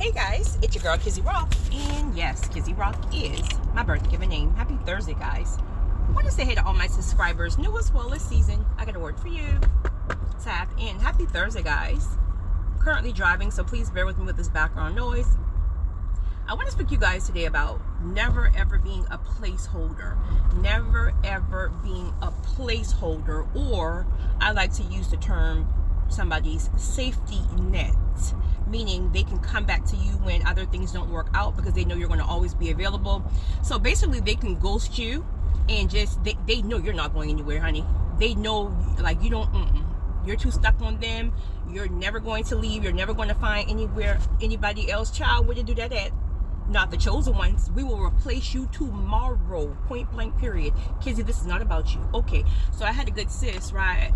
Hey guys, it's your girl Kizzy Rock, and yes, Kizzy Rock is my birth given name. Happy Thursday, guys. I want to say hey to all my subscribers, new as well this season. I got a word for you. Tap in. Happy Thursday, guys. Currently driving, so please bear with me with this background noise. I want to speak to you guys today about never ever being a placeholder. Never ever being a placeholder, or I like to use the term somebody's safety net, meaning they can come back to you when other things don't work out because they know you're going to always be available. So basically they can ghost you and just they know you're not going anywhere, honey. They know, like, you don't you're too stuck on them. You're never going to leave. You're never going to find anybody else. Child, where to do that at? Not the chosen ones. We will replace you tomorrow. Point blank, period. Kizzy, this is not about you. Okay, so I had a good sis, right?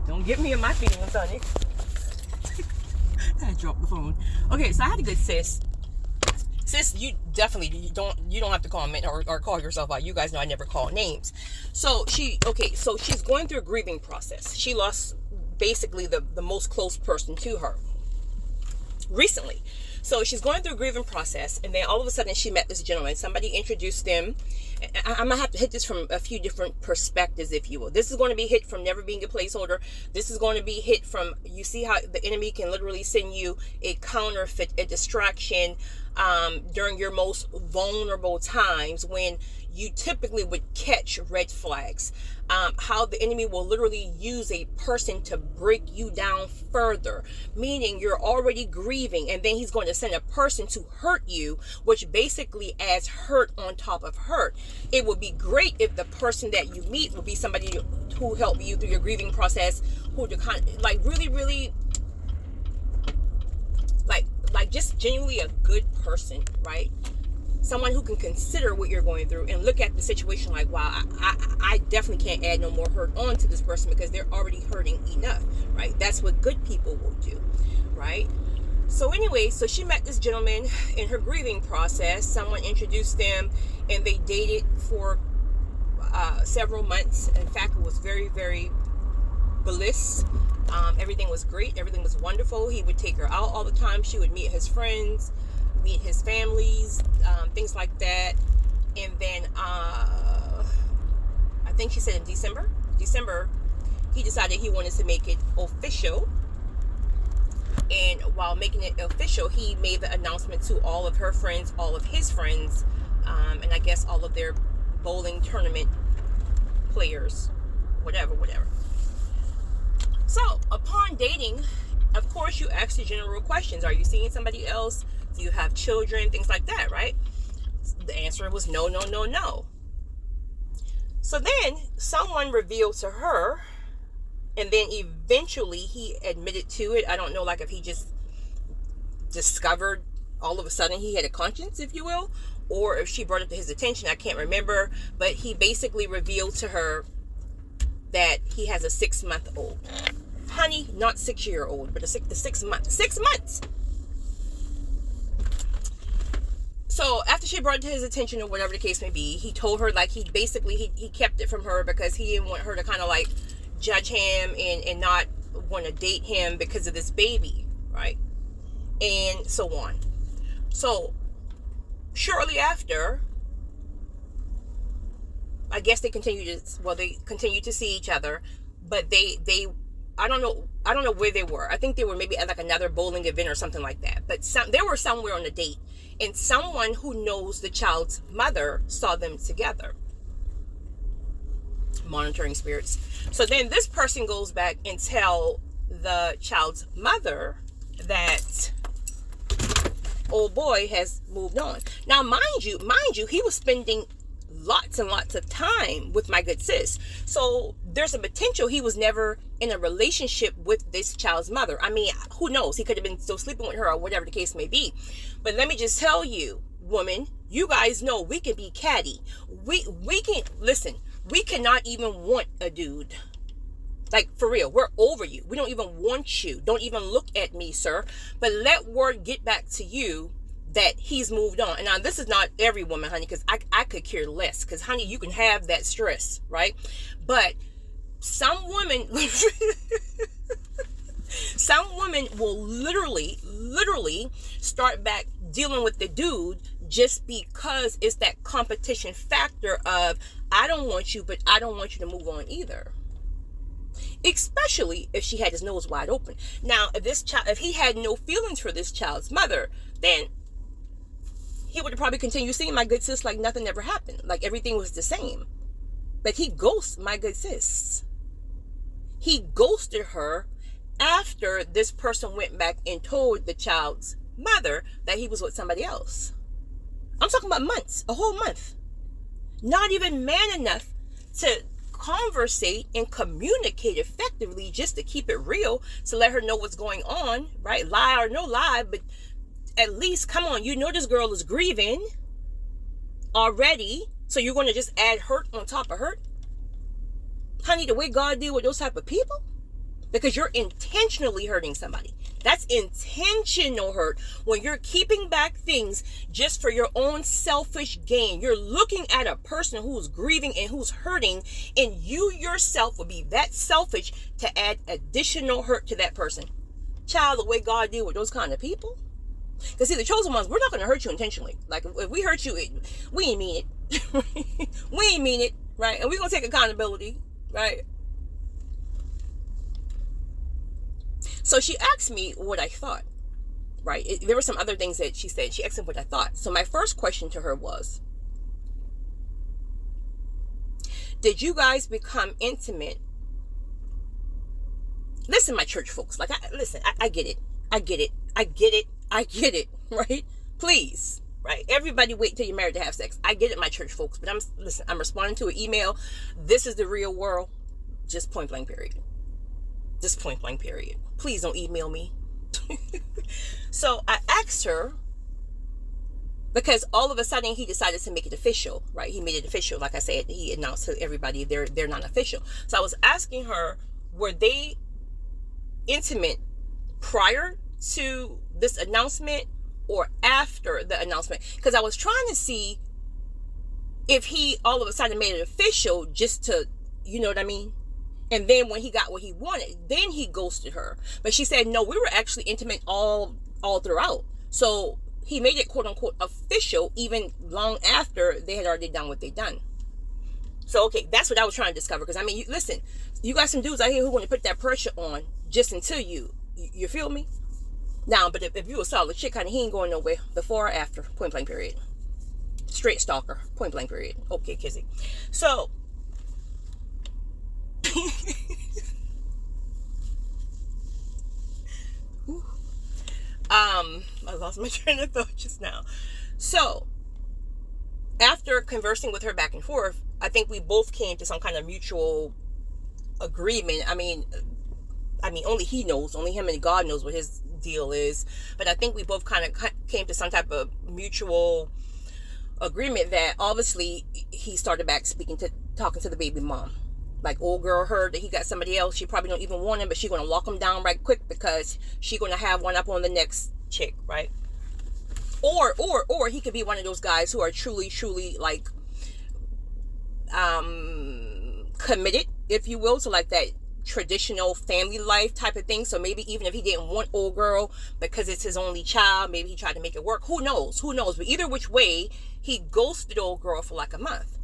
Don't get me in my feelings, honey. I dropped the phone. Okay, so I had a good sis. Sis, you definitely don't have to comment or call yourself out. You guys know I never call names. So she's going through a grieving process. She lost basically the most close person to her recently. So she's going through a grieving process, and then all of a sudden she met this gentleman. Somebody introduced them. I'm gonna have to hit this from a few different perspectives, if you will. This is going to be hit from never being a placeholder. This is going to be hit from, you see how the enemy can literally send you a counterfeit, a distraction during your most vulnerable times when you typically would catch red flags. How the enemy will literally use a person to break you down further, meaning you're already grieving, and then he's going to send a person to hurt you, which basically adds hurt on top of hurt. It would be great if the person that you meet would be somebody who helped you through your grieving process, who to kind of like really like just genuinely a good person, right? Someone who can consider what you're going through and look at the situation like, wow, I definitely can't add no more hurt on to this person because they're already hurting enough, right? That's what good people will do, right? So anyway, so she met this gentleman in her grieving process. Someone introduced them, and they dated for several months. In fact, it was very, very bliss. Everything was great. Everything was wonderful. He would take her out all the time. She would meet his friends, meet his families, things like that. And then I think she said in December, he decided he wanted to make it official. And while making it official, he made the announcement to all of her friends, all of his friends, and I guess all of their bowling tournament players, whatever. So upon dating, of course, you ask the general questions. Are you seeing somebody else? Do you have children? Things like that, right? The answer was no. So then someone revealed to her, and then eventually he admitted to it. I don't know, like if he just discovered all of a sudden he had a conscience, if you will, or if she brought it to his attention. I can't remember. But he basically revealed to her that he has a 6-month-old. Honey, not 6-year-old, but the 6 months. 6 months! So after she brought it to his attention, or whatever the case may be, he told her, like, he kept it from her because he didn't want her to kind of like judge him and not want to date him because of this baby, right? And so on. So shortly after, I guess they continued to see each other, but they I don't know where they were. I think they were maybe at like another bowling event or something like that. But they were somewhere on a date, and someone who knows the child's mother saw them together. Monitoring spirits. So then this person goes back and tell the child's mother that old boy has moved on. Now, mind you, he was spending lots and lots of time with my good sis. So there's a potential he was never in a relationship with this child's mother. I mean, who knows? He could have been still sleeping with her or whatever the case may be. But let me just tell you, woman, you guys know we can be catty. We can, listen, we cannot even want a dude. Like, for real, we're over you. We don't even want you. Don't even look at me, sir. But let word get back to you that he's moved on. And now, this is not every woman, honey, because I could care less. Because, honey, you can have that stress, right? But some women woman will literally start back dealing with the dude just because it's that competition factor of, I don't want you, but I don't want you to move on either. Especially if she had his nose wide open. Now, if he had no feelings for this child's mother, then he would have probably continued seeing my good sis like nothing ever happened. Like everything was the same. But he ghosts my good sis. He ghosted her after this person went back and told the child's mother that he was with somebody else. I'm talking about months, a whole month. Not even man enough to conversate and communicate effectively just to keep it real, to let her know what's going on, right? Lie or no lie, but at least, come on, you know this girl is grieving already, so you're going to just add hurt on top of hurt? Honey, the way God deal with those type of people, because you're intentionally hurting somebody. That's intentional hurt. When you're keeping back things just for your own selfish gain, you're looking at a person who's grieving and who's hurting, and you yourself will be that selfish to add additional hurt to that person. Child, the way God deal with those kind of people. Because see, the chosen ones, we're not going to hurt you intentionally. Like if we hurt you, we ain't mean it. We ain't mean it, right? And we're going to take accountability, right? So she asked me what I thought, right? There were some other things that she said. She asked me what I thought. So my first question to her was, did you guys become intimate? Listen, my church folks, like, I get it. I get it. I get it. I get it, right? Please, right? Everybody wait till you're married to have sex. I get it, my church folks, but I'm responding to an email. This is the real world. Just point blank period. Just point blank period. Please don't email me. So I asked her, because all of a sudden he decided to make it official, right? He made it official. Like I said, he announced to everybody they're not official. So I was asking her, were they intimate prior to this announcement or after the announcement? Because I was trying to see if he all of a sudden made it official just to, you know what I mean? And then when he got what he wanted, then he ghosted her. But she said, no, we were actually intimate all throughout. So he made it quote unquote official even long after they had already done what they done. So, okay, that's what I was trying to discover. Because, I mean, listen, you got some dudes out here who want to put that pressure on just until you feel me? Now, but if you a solid chick, honey, he ain't going nowhere. Before or after, point blank period. Straight stalker, point blank period. Okay, Kizzy. So, I lost my train of thought just now. So, after conversing with her back and forth, I think we both came to some kind of mutual agreement. I mean, only he knows, only him and God knows what his deal is. But I think we both kind of came to some type of mutual agreement that obviously he started back talking to the baby mom. Like, old girl heard that he got somebody else. She probably don't even want him, but she's going to lock him down right quick because she's going to have one up on the next chick, right? Or he could be one of those guys who are truly like committed, if you will, to like that traditional family life type of thing. So maybe even if he didn't want old girl because it's his only child, maybe he tried to make it work. Who knows? But either which way, he ghosted old girl for like a month.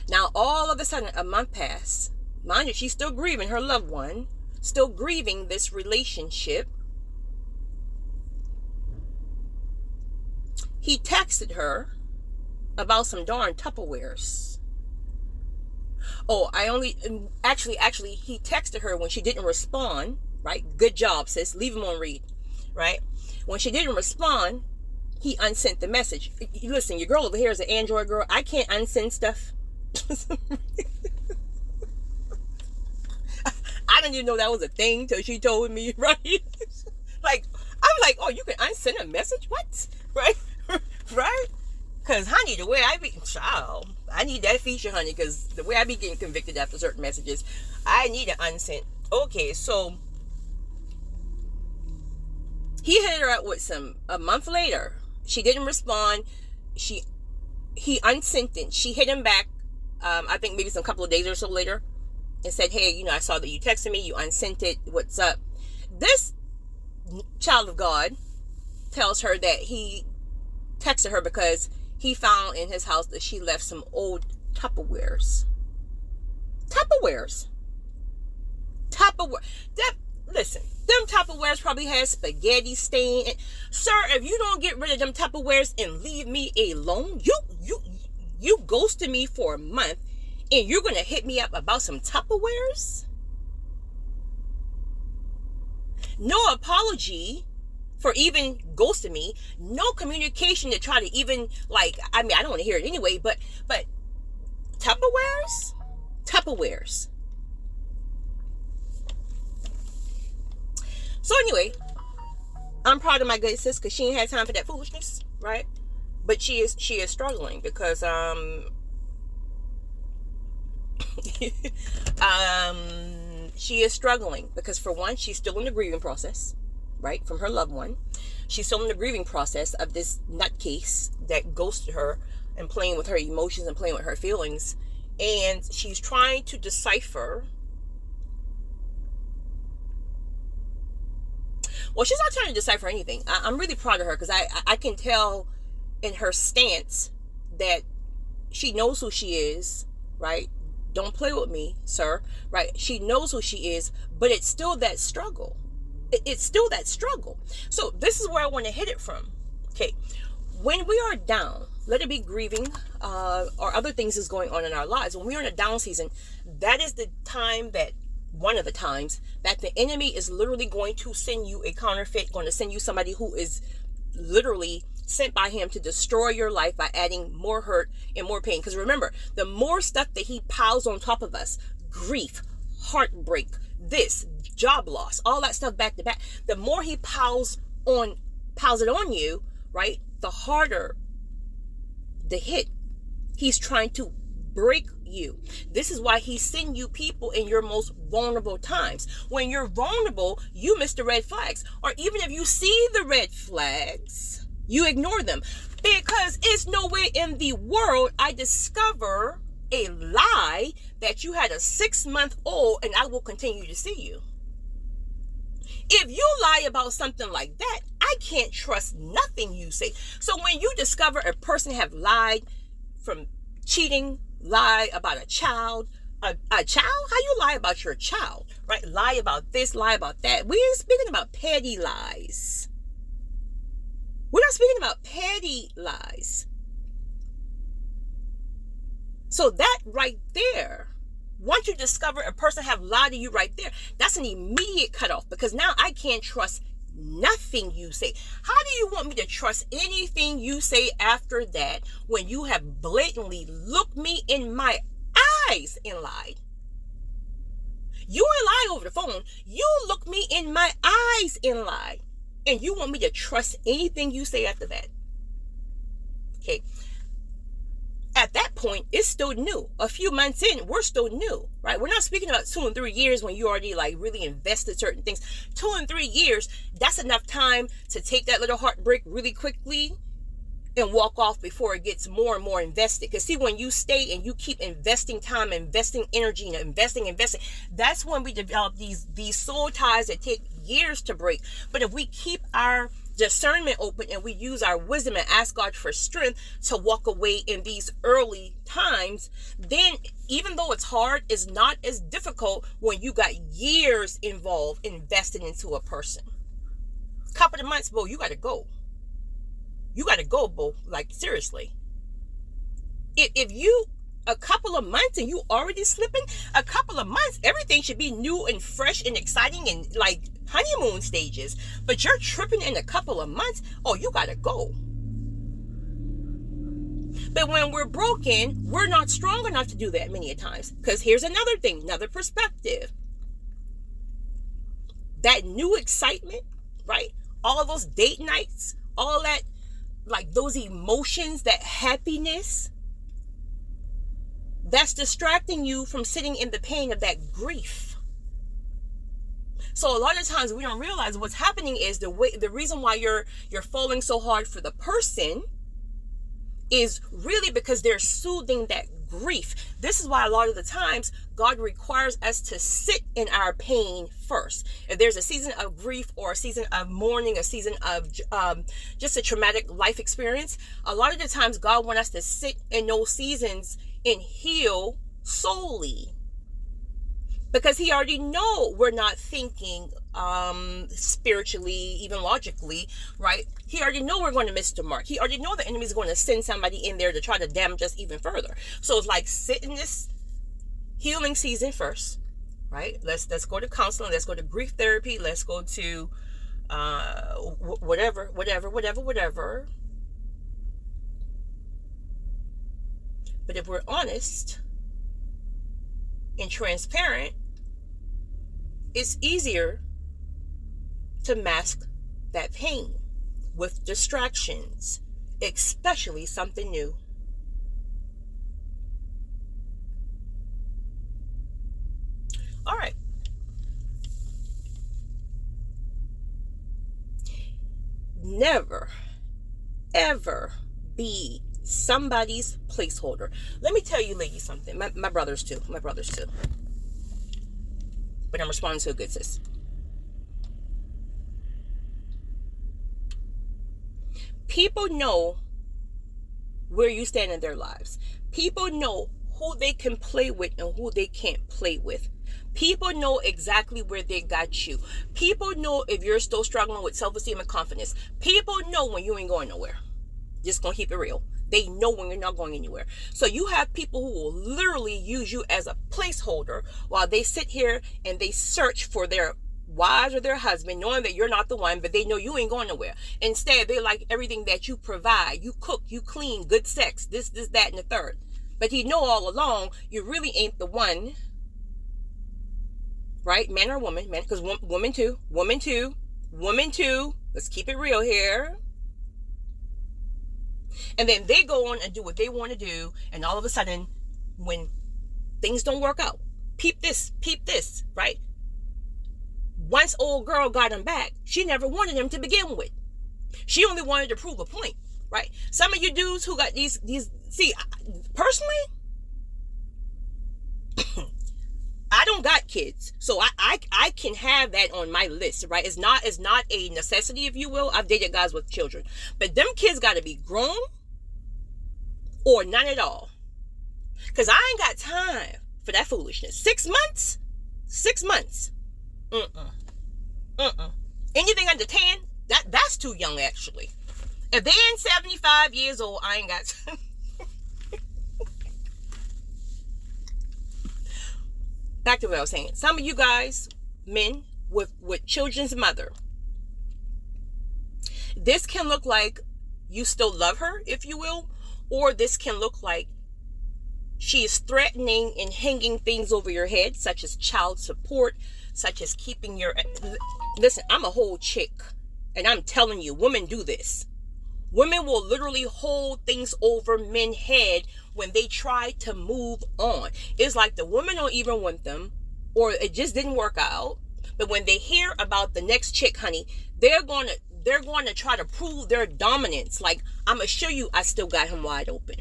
Now, all of a sudden, a month passed. Mind you, she's still grieving her loved one, still grieving this relationship. He texted her about some darn Tupperwares. Oh, actually, he texted her when she didn't respond, right? Good job, sis. Leave him on read, right? When she didn't respond, he unsent the message. Listen, your girl over here is an Android girl. I can't unsend stuff. I didn't even know that was a thing till she told me, right? Like, I'm like, oh, you can unsend a message? What? Right? Right? Because, honey, the way I be, child, I need that feature, honey, because the way I be getting convicted after certain messages, I need an unsent. Okay, so he hit her up with a month later. She didn't respond. He unsent it. She hit him back, I think maybe some couple of days or so later, and said, hey, I saw that you texted me, you unsent it, what's up? This child of God tells her that he texted her because he found in his house that she left some old Tupperwares. Tupperware. Listen, them Tupperwares probably had spaghetti stain. Sir, if you don't get rid of them Tupperwares and leave me alone, you ghosted me for a month and you're gonna hit me up about some Tupperwares? No apology for even ghosting me. No communication to try to even, like, I mean, I don't want to hear it anyway, but Tupperwares? Tupperwares. So anyway, I'm proud of my good sis because she ain't had time for that foolishness, right? But she is struggling because she is struggling because, for one, she's still in the grieving process, right, from her loved one. She's still in the grieving process of this nutcase that ghosted her and playing with her emotions and playing with her feelings. And she's trying to decipher. Well, she's not trying to decipher anything. I'm really proud of her because I can tell in her stance that she knows who she is, right? Don't play with me, sir, right? She knows who she is, but it's still that struggle. It's still that struggle. So this is where I want to hit it from. Okay. When we are down, let it be grieving or other things is going on in our lives. When we're in a down season, that is the time that, one of the times that the enemy is literally going to send you a counterfeit, going to send you somebody who is literally sent by him to destroy your life by adding more hurt and more pain. Because remember, the more stuff that he piles on top of us, grief, heartbreak, this, job loss, all that stuff back to back, the more he piles it on you, right, the harder the hit. He's trying to break you. This is why he's sending you people in your most vulnerable times. When you're vulnerable, you miss the red flags. Or even if you see the red flags, you ignore them. Because it's nowhere in the world I discover a lie that you had a 6-month-old and I will continue to see you. If you lie about something like that, I can't trust nothing you say. So when you discover a person have lied from cheating, lie about a child, a child? How you lie about your child, right? Lie about this, lie about that. We're speaking about petty lies. We're not speaking about petty lies. So that right there, once you discover a person have lied to you right there, that's an immediate cutoff because now I can't trust nothing you say. How do you want me to trust anything you say after that when you have blatantly looked me in my eyes and lied? You ain't lie over the phone. You look me in my eyes and lie. And you want me to trust anything you say after that? Okay. At that point, it's still new. A few months in, we're still new, right? We're not speaking about 2 and 3 years when you already like really invested certain things. 2 and 3 years, that's enough time to take that little heartbreak really quickly and walk off before it gets more and more invested. Because see, when you stay and you keep investing time, investing energy, and investing, that's when we develop these soul ties that take years to break. But if we keep our discernment open and we use our wisdom and ask God for strength to walk away in these early times, then even though it's hard, it's not as difficult when you got years involved invested into a person. Couple of months, bro, you got to go. You got to go, bro. Like, seriously. If you a couple of months and you already slipping, a couple of months, everything should be new and fresh and exciting and like honeymoon stages. But you're tripping in a couple of months. Oh, you got to go. But when we're broken, we're not strong enough to do that many a times. Because here's another thing, another perspective. That new excitement, right? All of those date nights, all that, like those emotions, that happiness, that's distracting you from sitting in the pain of that grief. So a lot of times we don't realize what's happening is the reason why you're falling so hard for the person is really because they're soothing that grief. This is why a lot of the times God requires us to sit in our pain first. If there's a season of grief or a season of mourning, a season of just a traumatic life experience, a lot of the times God wants us to sit in those seasons and heal solely. Because he already know we're not thinking spiritually, even logically, right? He already know we're going to miss the mark. He already know the enemy is going to send somebody in there to try to damage us even further. So it's like sit in this healing season first, right? Let's go to counseling. Let's go to grief therapy. Let's go to whatever. But if we're honest and transparent, it's easier to mask that pain with distractions, especially something new. All right. Never, ever be somebody's placeholder. Let me tell you ladies something. My brothers too. But I'm responding to a good sis. People know where you stand in their lives. People know who they can play with and who they can't play with. People know exactly where they got you. People know if you're still struggling with self-esteem and confidence. People know when you ain't going nowhere. Just gonna keep it real. They know when you're not going anywhere. So you have people who will literally use you as a placeholder while they sit here and they search for their wives or their husband, knowing that you're not the one, but they know you ain't going nowhere. Instead, they like everything that you provide. You cook, you clean, good sex, this, that, and the third. But he know all along you really ain't the one, right? Man or woman, man, because woman too. Let's keep it real here. And then they go on and do what they want to do. And all of a sudden, when things don't work out, peep this, right? Once old girl got him back, she never wanted him to begin with. She only wanted to prove a point, right? Some of you dudes who got these, see, personally, I don't got kids, so I can have that on my list, right? It's not a necessity, if you will. I've dated guys with children, but them kids got to be grown or none at all, because I ain't got time for that foolishness. 6 months. Anything under 10, that's too young, actually. If they ain't 75 years old, I ain't got time. Back to what I was saying. Some of you guys, men with children's mother, this can look like you still love her, if you will, or this can look like she is threatening and hanging things over your head, such as child support, such as keeping your... Listen, I'm a whole chick, and I'm telling you, women do this. Women will literally hold things over men's head when they try to move on. It's like the women don't even want them, or it just didn't work out. But when they hear about the next chick, honey, they're going to try to prove their dominance. Like, I'm going to show you I still got him wide open.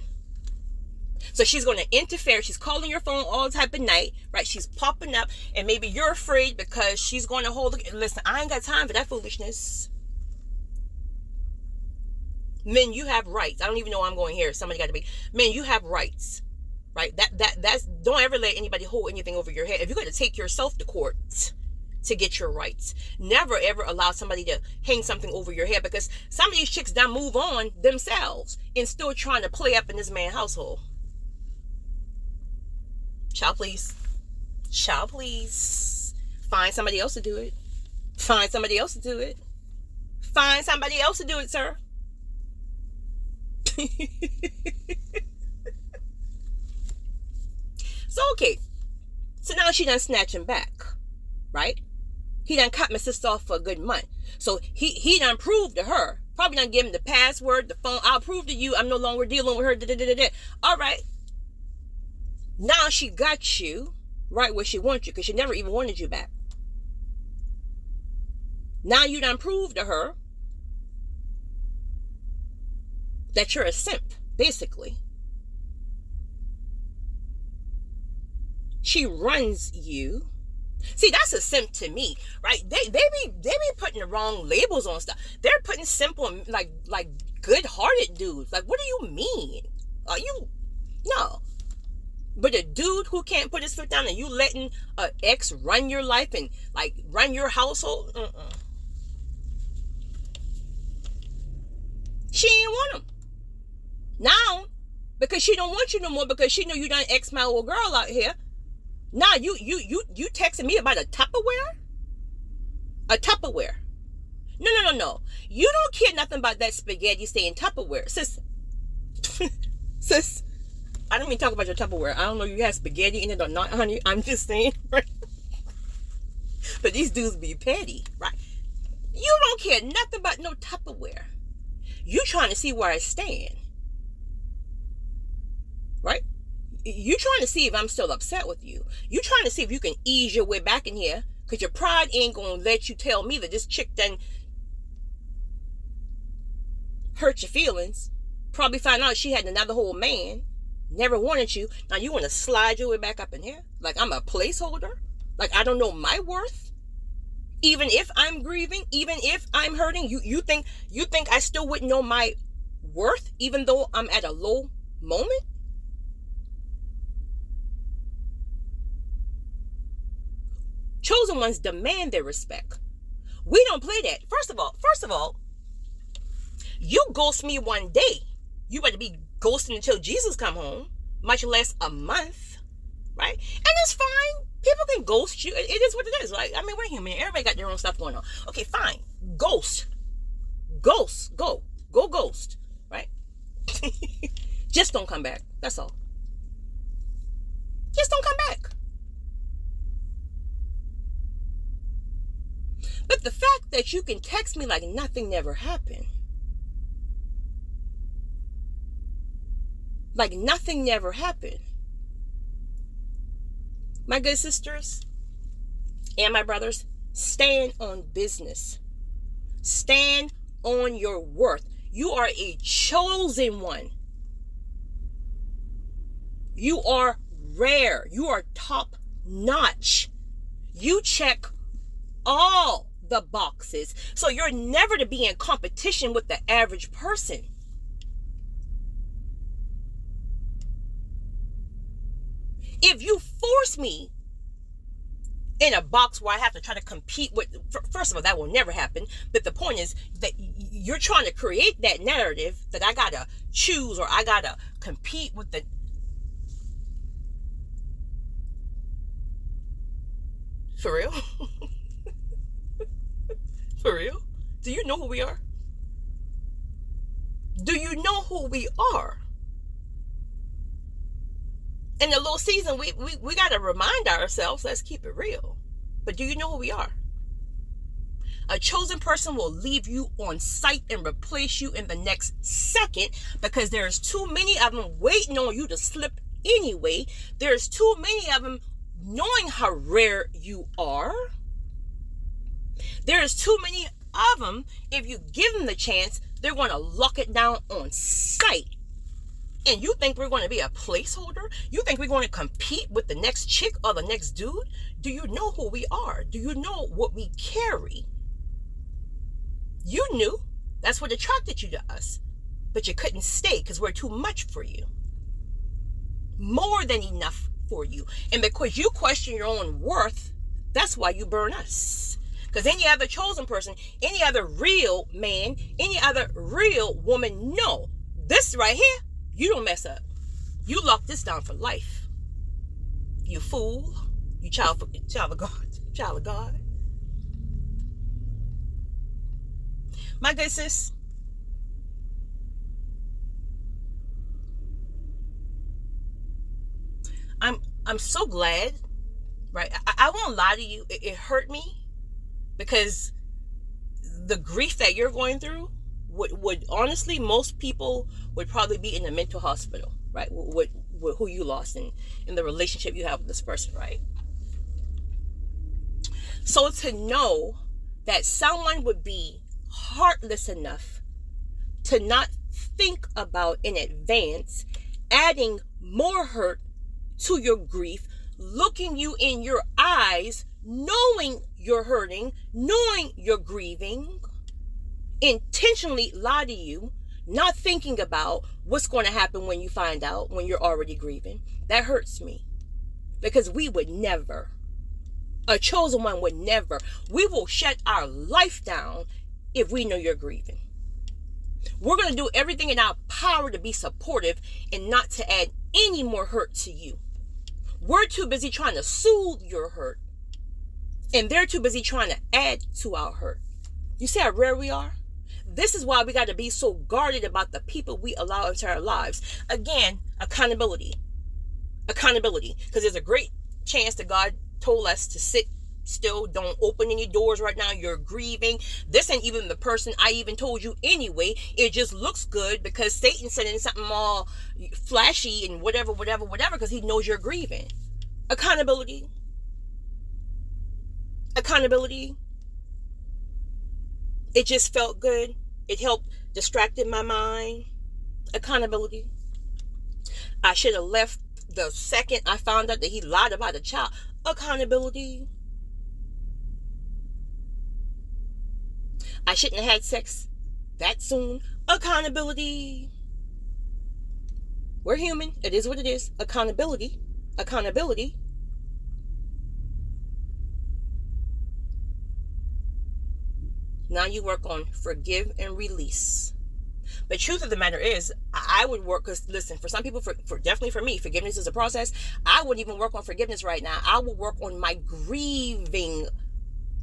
So she's going to interfere. She's calling your phone all type of night, right? She's popping up, and maybe you're afraid because she's going to hold... Listen, I ain't got time for that foolishness. Men, you have rights. I don't even know where I'm going here. Somebody got to be... Men, you have rights, right? That's... Don't ever let anybody hold anything over your head. If you're going to take yourself to court to get your rights, never ever allow somebody to hang something over your head, because some of these chicks done move on themselves and still trying to play up in this man's household. Child, please. Find somebody else to do it. Find somebody else to do it, sir. So, okay. So now she done snatch him back, right? He done cut my sister off for a good month. So he done proved to her. Probably done give him the password, the phone. I'll prove to you I'm no longer dealing with her. All right. Now she got you right where she wants you, because she never even wanted you back. Now you done proved to her that you're a simp, basically. She runs you. See, that's a simp to me, right? They be putting the wrong labels on stuff. They're putting simple, like good-hearted dudes. Like, what do you mean? Are you no? But a dude who can't put his foot down and you letting an ex run your life and like run your household, she ain't want him now because she don't want you no more because she know you done ex my old girl out here. Now you texting me about a Tupperware? A Tupperware? No. You don't care nothing about that spaghetti staying Tupperware, sis. Sis. I don't mean talk about your Tupperware. I don't know if you have spaghetti in it or not, honey. I'm just saying, right? But these dudes be petty, right? You don't care nothing about no Tupperware. You trying to see where I stand, right? You trying to see if I'm still upset with you. You trying to see if you can ease your way back in here because your pride ain't going to let you tell me that this chick done hurt your feelings. Probably find out she had another whole man. Never wanted you. Now you want to slide your way back up in here? Like I'm a placeholder? Like I don't know my worth? Even if I'm grieving, even if I'm hurting, you think I still wouldn't know my worth even though I'm at a low moment? Chosen ones demand their respect. We don't play that. First of all, you ghost me one day. You better be ghosting until Jesus come home, much less a month, right? And it's fine. People can ghost you. It is what it is. Like, I mean, we're human. Everybody got their own stuff going on. Okay, fine. Ghost. Go ghost, right? Just don't come back. That's all. Just don't come back. But the fact that you can text me like nothing never happened, like nothing never happened. My good sisters and my brothers, stand on business. Stand on your worth. You are a chosen one. You are rare. You are top notch. You check all the boxes. So you're never to be in competition with the average person. If you force me in a box where I have to try to compete with, first of all, that will never happen. But the point is that you're trying to create that narrative that I gotta choose or I gotta compete with the. For real? For real? Do you know who we are? Do you know who we are? In the little season, we got to remind ourselves, let's keep it real. But do you know who we are? A chosen person will leave you on sight and replace you in the next second because there's too many of them waiting on you to slip anyway. There's too many of them knowing how rare you are. There's too many of them, if you give them the chance, they're going to lock it down on sight. And you think we're going to be a placeholder? You think we're going to compete with the next chick or the next dude? Do you know who we are? Do you know what we carry? You knew. That's what attracted you to us. But you couldn't stay because we're too much for you. More than enough for you. And because you question your own worth, that's why you burn us. Because any other chosen person, any other real man, any other real woman, no. This right here, you don't mess up. You lock this down for life. You fool. You child of God. Child of God. My good sis. I'm so glad, right? I won't lie to you. It hurt me because the grief that you're going through would honestly, most people would probably be in a mental hospital, right? With who you lost in the relationship you have with this person, right? So to know that someone would be heartless enough to not think about in advance adding more hurt to your grief looking you in your eyes, knowing you're hurting, knowing you're grieving, intentionally lie to you, not thinking about what's going to happen when you find out, when you're already grieving. That hurts me, because we would never, a chosen one would never, we will shut our life down if we know you're grieving. We're going to do everything in our power to be supportive and not to add any more hurt to you. We're too busy trying to soothe your hurt, and they're too busy trying to add to our hurt. You see how rare we are? This is why we got to be so guarded about the people we allow into our lives. Again, accountability. Accountability. Because there's a great chance that God told us to sit still. Don't open any doors right now. You're grieving. This ain't even the person I even told you anyway. It just looks good because Satan's sending something all flashy and whatever, because he knows you're grieving. Accountability. Accountability. It just felt good. It helped distracted my mind. Accountability. I should have left the second I found out that he lied about the child. Accountability. I shouldn't have had sex that soon. Accountability. We're human. It is what it is. Accountability. Accountability. Now you work on forgive and release. The truth of the matter is, I would work, because listen, for some people, for definitely for me, forgiveness is a process. I wouldn't even work on forgiveness right now. I would work on my grieving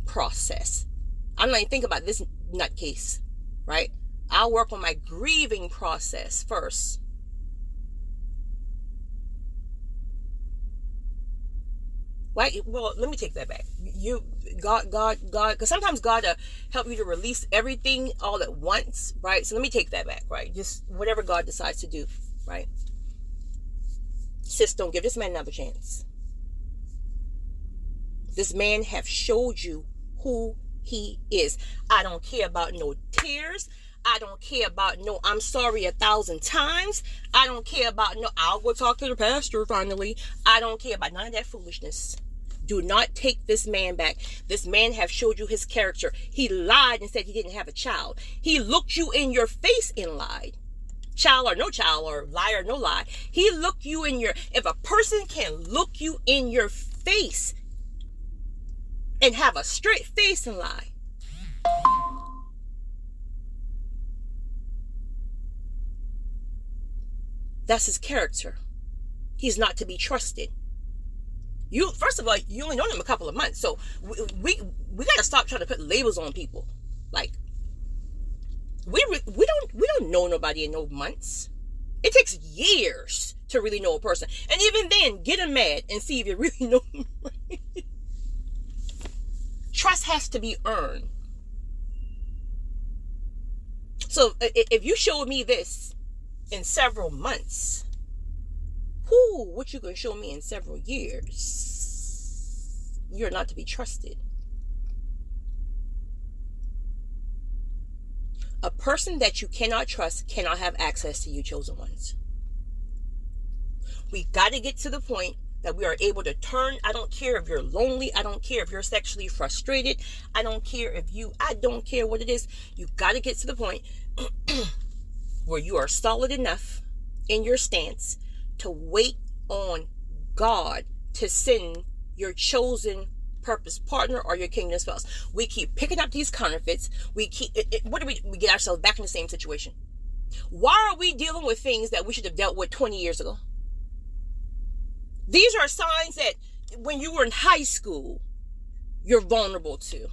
process. I'm not even thinking about this nutcase, right? I'll work on my grieving process first. Right? Well, let me take that back. God, because sometimes God help you to release everything all at once, right? So let me take that back, right? Just whatever God decides to do, right? Sis, don't give this man another chance. This man have showed you who he is. I don't care about no tears. I don't care about no I'm sorry 1,000 times. I don't care about no I'll go talk to the pastor finally. I don't care about none of that foolishness. Do not take this man back. This man have showed you his character. He lied and said he didn't have a child. He looked you in your face and lied. Child or no child, or lie or no lie. He looked you in your, if a person can look you in your face and have a straight face and lie, that's his character. He's not to be trusted. You, first of all, you only know him a couple of months, so we got to stop trying to put labels on people. Like, we don't know nobody in no months. It takes years to really know a person, and even then, get them mad and see if you really know them. Trust has to be earned. So if you showed me this in several months, what you gonna show me in several years? You're not to be trusted. A person that you cannot trust cannot have access to you, chosen ones. We got to get to the point that we are able to turn. I don't care if you're lonely. I don't care if you're sexually frustrated. I don't care what it is. You got to get to the point where you are solid enough in your stance to wait on God to send your chosen purpose partner or your kingdom spouse. We keep picking up these counterfeits. We get ourselves back in the same situation. Why are we dealing with things that we should have dealt with 20 years ago? These are signs that when you were in high school, you're vulnerable to.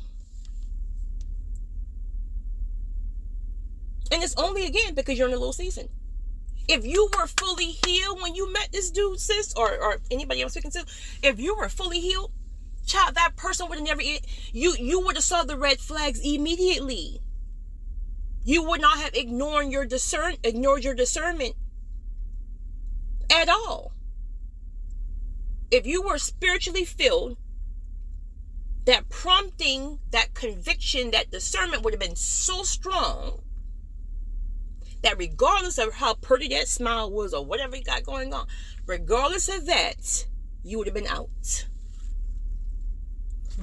And it's only, again, because you're in a low season. If you were fully healed when you met this dude, sis, or anybody I'm speaking to, if you were fully healed, child, that person would have never, you would have saw the red flags immediately. You would not have ignored your discernment at all. If you were spiritually filled, that prompting, that conviction, that discernment would have been so strong that regardless of how pretty that smile was or whatever you got going on, regardless of that, you would have been out.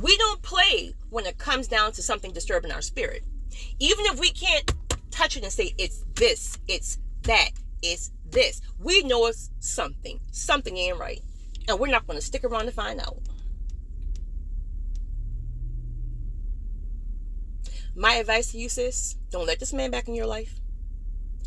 We don't play when it comes down to something disturbing our spirit. Even if we can't touch it and say, it's this, it's that, it's this. We know it's something. Something ain't right. And we're not going to stick around to find out. My advice to you, sis, don't let this man back in your life.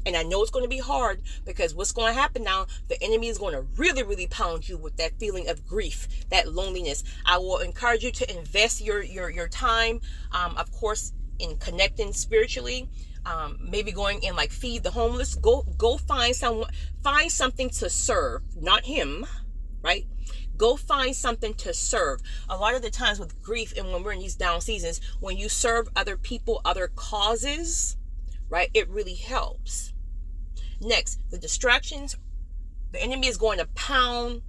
And I know it's going to be hard, because what's going to happen now, the enemy is going to really, really pound you with that feeling of grief, that loneliness. I will encourage you to invest your time, of course, in connecting spiritually. Maybe going and like feed the homeless. Go find something to serve, not him, right? Go find something to serve. A lot of the times with grief and when we're in these down seasons, when you serve other people, other causes, right, it really helps. Next, the distractions. The enemy is going to pound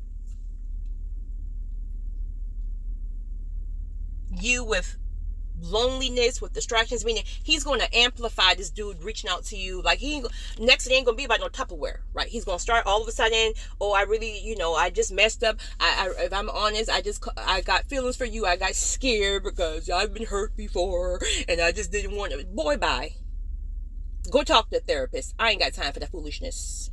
you with loneliness, with distractions, meaning he's going to amplify this dude reaching out to you. Like next it ain't gonna be about no Tupperware, right? He's gonna start all of a sudden, oh, I really, I just messed up. If I'm honest, I got feelings for you. I got scared because I've been hurt before and I just didn't want to. Boy, bye. Go talk to a therapist. I ain't got time for that foolishness.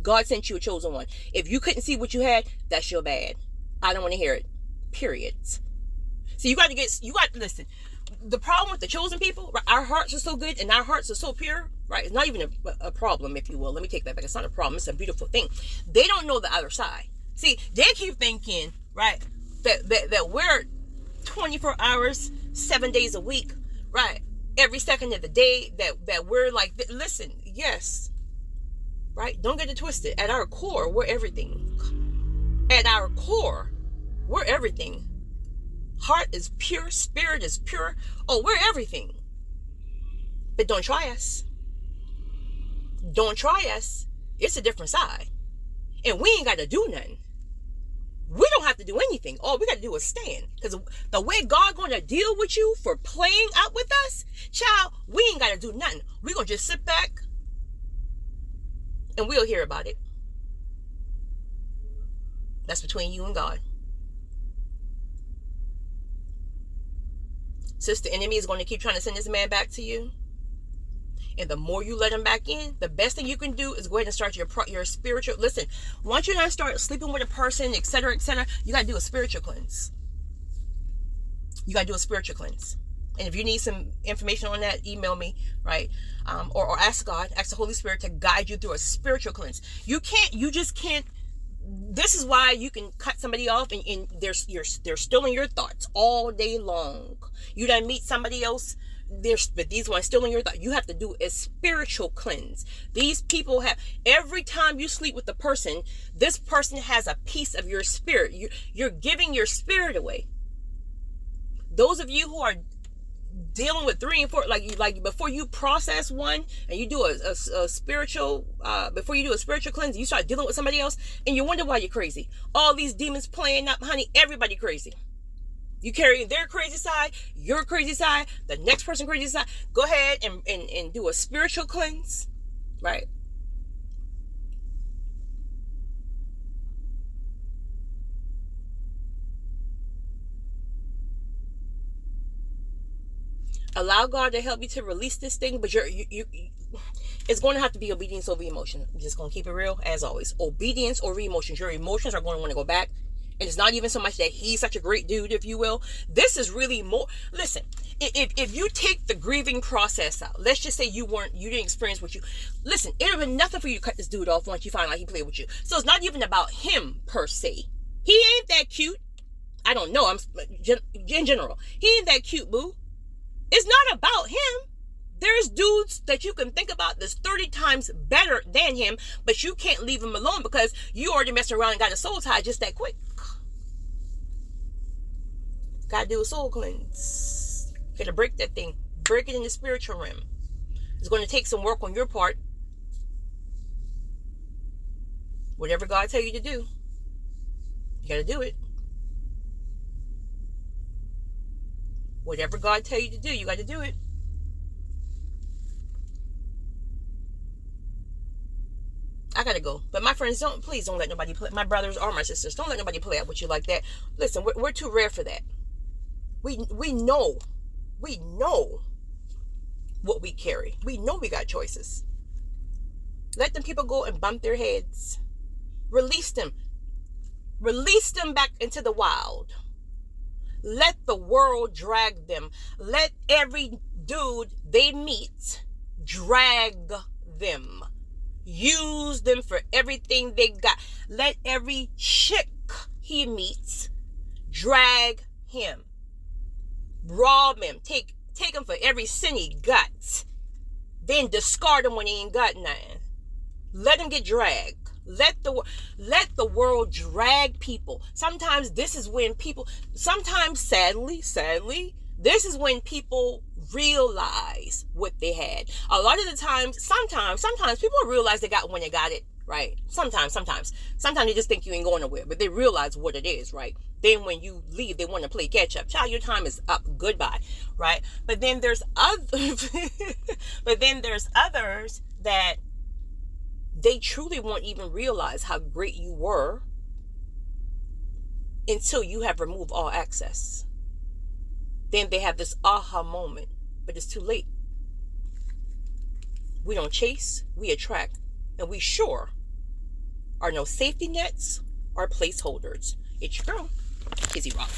God sent you a chosen one. If you couldn't see what you had, that's your bad. I don't want to hear it. Period. So you got to listen. The problem with the chosen people, right, our hearts are so good and our hearts are so pure, right? It's not even a problem, if you will. Let me take that back. It's not a problem. It's a beautiful thing. They don't know the other side. See, they keep thinking, right, that we're 24 hours, 7 days a week, right? Every second of the day, that we're like, listen, yes, right? Don't get it twisted. At our core, we're everything. At our core, we're everything. Heart is pure, spirit is pure. Oh, we're everything. But don't try us. Don't try us. It's a different side. And we ain't got to do nothing. We don't have to do anything. All we got to do is stand. Because the way God going to deal with you for playing out with us, child, we ain't got to do nothing. We're going to just sit back and we'll hear about it. That's between you and God. Sister, enemy is going to keep trying to send this man back to you. And the more you let him back in, the best thing you can do is go ahead and start your spiritual. Listen, once you not start sleeping with a person, etc., you got to do a spiritual cleanse. You got to do a spiritual cleanse. And if you need some information on that, email me, right? Or ask God, ask the Holy Spirit to guide you through a spiritual cleanse. You just can't. This is why you can cut somebody off and they're still in your thoughts all day long. You done meet somebody else, but these ones still in your thoughts. You have to do a spiritual cleanse. These people have, every time you sleep with the person, this person has a piece of your spirit. You're giving your spirit away. Those of you who are dealing with 3 and 4, like before you process one and you do a spiritual, before you do a spiritual cleanse, you start dealing with somebody else and you wonder why you're crazy. All these demons playing up, honey, everybody crazy. You carry their crazy side, your crazy side, the next person crazy side. Go ahead and do a spiritual cleanse, right? Allow God to help you to release this thing, but it's going to have to be obedience over emotion. I'm just going to keep it real, as always. Obedience over emotions. Your emotions are going to want to go back. And it's not even so much that he's such a great dude, if you will. This is really more. Listen, if you take the grieving process out, let's just say you didn't experience what you. Listen, it would have been nothing for you to cut this dude off once you find out he played with you. So it's not even about him per se. He ain't that cute. I don't know. In general, he ain't that cute, boo. It's not about him. There's dudes that you can think about that's 30 times better than him, but you can't leave him alone because you already messed around and got a soul tie just that quick. Gotta do a soul cleanse. Gotta break that thing. Break it in the spiritual realm. It's going to take some work on your part. Whatever God tell you to do, you gotta do it. Whatever God tell you to do, you got to do it. I gotta go. But my friends, please don't let nobody play. My brothers or my sisters, don't let nobody play out with you like that. Listen, we're too rare for that. We know what we carry. We know we got choices. Let them people go and bump their heads. Release them. Release them back into the wild. Let the world drag them. Let every dude they meet drag them. Use them for everything they got. Let every chick he meets drag him. Rob him. Take him for every sin he got. Then discard him when he ain't got nothing. Let him get dragged. Let the world drag people. Sometimes this is when people, sometimes sadly, this is when people realize what they had. A lot of the times, sometimes people realize they got when they got it, right? Sometimes they just think you ain't going nowhere, but they realize what it is, right? Then when you leave, they want to play catch up. Child, your time is up. Goodbye, right? But then there's others that they truly won't even realize how great you were until you have removed all access. Then they have this aha moment, but it's too late. We don't chase, we attract, and we sure are no safety nets or placeholders. It's your girl, Kizzy Rock.